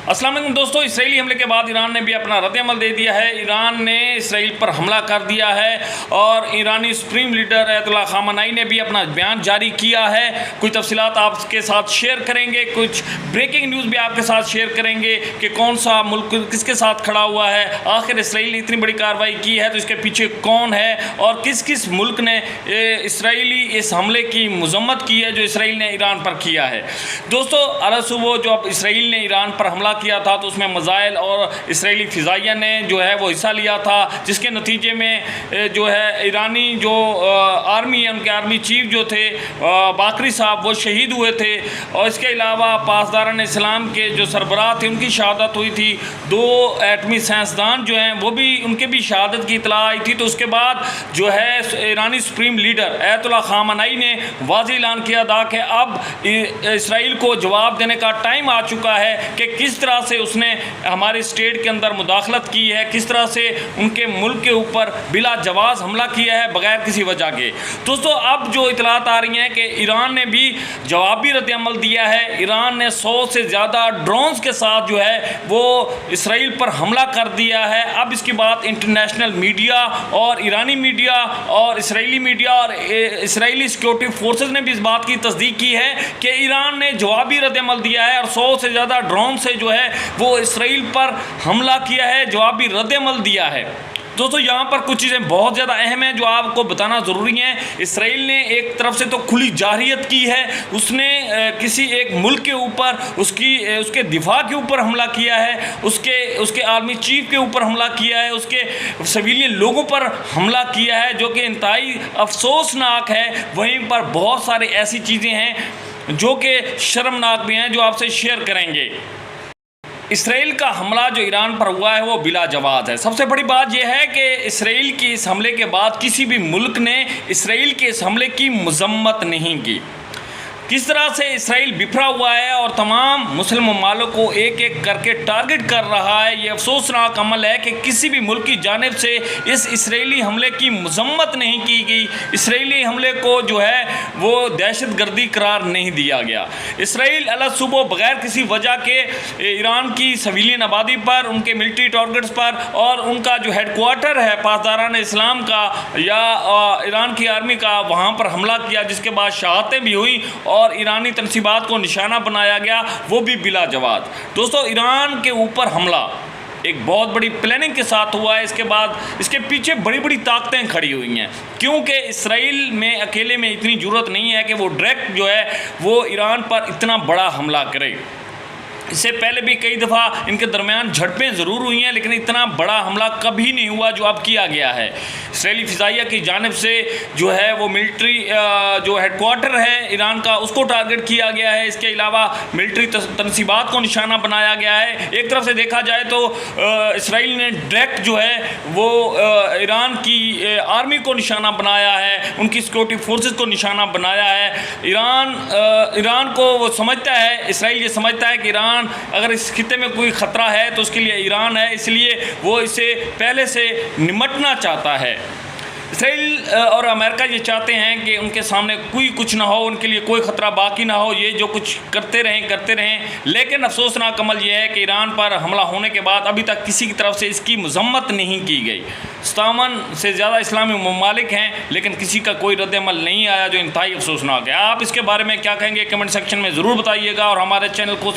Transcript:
अस्सलाम वालेकुम दोस्तों, इसराइली हमले के बाद ईरान ने भी अपना रद्द-ए-अमल दे दिया है। ईरान ने इसराइल पर हमला कर दिया है और ईरानी सुप्रीम लीडर अयतुल्लाह ख़ामेनी ने भी अपना बयान जारी किया है। कुछ तफसीलात आपके साथ शेयर करेंगे, कुछ ब्रेकिंग न्यूज़ भी आपके साथ शेयर करेंगे कि कौन सा मुल्क किसके साथ खड़ा हुआ है, आखिर इसराइल ने इतनी बड़ी कार्रवाई की है तो इसके पीछे कौन है और किस किस मुल्क ने इसराइली इस हमले की मज़म्मत की है जो इसराइल ने ईरान पर किया है। दोस्तों, आज सुबह जो अब इसराइल ने ईरान पर हमला किया था तो उसमें मज़ाइल और इसराइली फ़िज़ाइया ने जो है वो हिस्सा लिया था, जिसके नतीजे में जो है ईरानी जो आर्मी है, उनके आर्मी चीफ जो थे बाकरी साहब, वो शहीद हुए थे। और इसके अलावा पासदारान इस्लाम के जो सरबराह थे उनकी शहादत हुई थी। 2 एटमी साइंसदान जो हैं वो भी, उनके भी शहादत की इतला आई थी। तो उसके बाद जो है ईरानी सुप्रीम लीडर अयतुल्लाह ख़ामेनी ने वाज़ेह ऐलान किया था कि अब इसराइल को जवाब देने का टाइम आ चुका है कि किस तरह से उसने हमारे स्टेट के अंदर मुदाखलत की है, किस तरह से उनके मुल्क के ऊपर बिला जवाज़ हमला किया है बग़ैर किसी वजह के। दोस्तों, अब जो इतलात आ रही हैं कि ईरान ने भी जवाबी रद्द-ए-अमल दिया है। ईरान ने 100 से ज़्यादा ड्रोन्स के साथ जो है वो इसराइल पर हमला कर दिया है। अब इसकी बात इंटरनेशनल मीडिया और ईरानी मीडिया और इसराइली मीडिया और इसराइली सिक्योरिटी फोर्सेस ने भी इस बात की तस्दीक की है कि ईरान ने जवाबी रद्द-ए-अमल दिया है और 100 से ज़्यादा ड्रोन से जो है वो इसराइल पर हमला किया है, जवाबी रद्द-ए-अमल दिया है। दोस्तों, यहाँ पर कुछ चीज़ें बहुत ज़्यादा अहम हैं जो आपको बताना ज़रूरी है। इसराइल ने एक तरफ से तो खुली जारहियत की है, उसने किसी एक मुल्क के ऊपर उसके दिफा के ऊपर हमला किया है, उसके आर्मी चीफ के ऊपर हमला किया है, उसके सिविलियन लोगों पर हमला किया है, जो कि इंतहाई अफसोसनाक है। वहीं पर बहुत सारी ऐसी चीज़ें हैं जो कि शर्मनाक भी हैं जो आपसे शेयर करेंगे। इसराइल का हमला जो ईरान पर हुआ है वो बिला जवाब है। सबसे बड़ी बात यह है कि इसराइल के इस हमले के बाद किसी भी मुल्क ने इसराइल के इस हमले की मज़म्मत नहीं की। किस तरह से इसराइल बिखरा हुआ है और तमाम मुस्लिम ममालिक को एक एक करके टारगेट कर रहा है, ये अफसोसनाक अमल है कि किसी भी मुल्क की जानिब से इस इसराइली हमले की मज़म्मत नहीं की गई। इसराइली हमले को जो है वो दहशतगर्दी करार नहीं दिया गया। इसराइल अलग सुबह बग़ैर किसी वजह के ईरान की सिविलियन आबादी पर, उनके मिलिट्री टारगेट्स पर और उनका जो हेडक्वार्टर है पासदारान इस्लाम का या ईरान की आर्मी का, वहाँ पर हमला किया, जिसके बाद शहादतें भी हुई और ईरानी तनसीबात को निशाना बनाया गया, वो भी बिला जवाब। दोस्तों, ईरान के ऊपर हमला एक बहुत बड़ी प्लानिंग के साथ हुआ है। इसके बाद इसके पीछे बड़ी बड़ी ताकतें खड़ी हुई हैं, क्योंकि इसराइल में अकेले में इतनी ज़रूरत नहीं है कि वो डायरेक्ट जो है वो ईरान पर इतना बड़ा हमला करे। इससे पहले भी कई दफ़ा इनके दरमियान झड़पें ज़रूर हुई हैं, लेकिन इतना बड़ा हमला कभी नहीं हुआ जो अब किया गया है। इसराइली फ़िज़ाइया की जानिब से जो है वो मिलिट्री जो हेडक्वार्टर है ईरान का, उसको टारगेट किया गया है। इसके अलावा मिलिट्री तनसीबात को निशाना बनाया गया है। एक तरफ से देखा जाए तो इसराइल ने डायरेक्ट जो है वो ईरान की आर्मी को निशाना बनाया है, उनकी सिक्योरिटी फोर्सेस को निशाना बनाया है। ईरान को वो समझता है, इसराइल ये समझता है कि ईरान अगर इस खित्ते में कोई ख़तरा है तो उसके लिए ईरान है, इसलिए वो इसे पहले से निमटना चाहता है। इसराइल और अमेरिका ये चाहते हैं कि उनके सामने कोई कुछ ना हो, उनके लिए कोई ख़तरा बाकी ना हो, ये जो कुछ करते रहें। लेकिन अफसोसनाक अमल ये है कि ईरान पर हमला होने के बाद अभी तक किसी की तरफ से इसकी मज़म्मत नहीं की गई। 57 से ज़्यादा इस्लामी ममालिक हैं, लेकिन किसी का कोई रद्द-ए-अमल नहीं आया, जो इंतहाई अफसोसनाक है। आप इसके बारे में क्या कहेंगे कमेंट सेक्शन में ज़रूर बताइएगा और हमारे चैनल को